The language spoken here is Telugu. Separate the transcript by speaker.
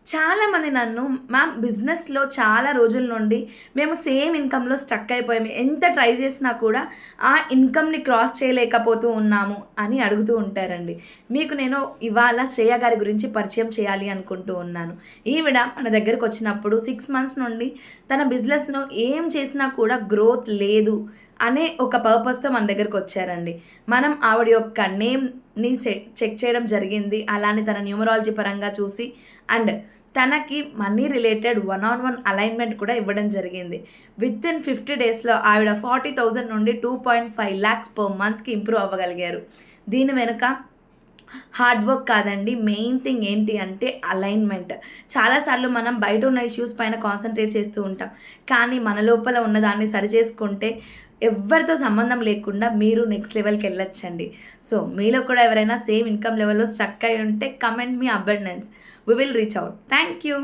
Speaker 1: చాలామంది నన్ను మ్యామ్ బిజినెస్‌లో చాలా రోజుల నుండి మేము సేమ్ ఇన్‌కమ్‌లో స్టక్ అయిపోయాము. ఎంత ట్రై చేసినా కూడా ఆ ఇన్‌కమ్‌ని క్రాస్ చేయలేకపోతూ ఉన్నాము అని అడుగుతూ ఉంటారండి. మీకు నేను ఇవాళ శ్రేయ గారి గురించి పరిచయం చేయాలి అనుకుంటూ ఉన్నాను. ఈవిడ మన దగ్గరకొచ్చినప్పుడు 6 మంత్స్ నుండి తన బిజినెస్‌లో ఏం చేసినా కూడా గ్రోత్ లేదు అనే ఒక పర్పస్‌తో మన దగ్గరకొచ్చారండి. మనం ఆవిడ యొక్క నేమ్‌ని చెక్ చేయడం జరిగింది. అలానే తన న్యూమరాలజీ పరంగా చూసి అండ్ తనకి money related one on one alignment కూడా ఇవ్వడం జరిగింది. వితిన్ 50 డేస్‌లో ఆవిడ 40,000 నుండి 2.5 లాక్స్ పర్ మంత్‌కి ఇంప్రూవ్ అవ్వగలిగారు. దీని వెనుక హార్డ్ వర్క్ కాదండి. మెయిన్ థింగ్ ఏంటి అంటే అలైన్‌మెంట్. చాలా సార్లు మనం బయట ఉన్న ఇష్యూస్ పైన కాన్సంట్రేట్ చేస్తూ ఉంటాం. కానీ మన లోపల ఉన్నదాన్ని సరిచేసుకుంటే ఎవ్వరితో సంబంధం లేకుండా మీరు నెక్స్ట్ లెవెల్‌కెళ్ళొచ్చండి. సో, మీలో కూడా ఎవరైనా సేమ్ ఇన్‌కమ్ లెవెల్‌లో స్ట్రక్ అయ్యి ఉంటే కమెంట్ మీ abundance. We will reach out. Thank you.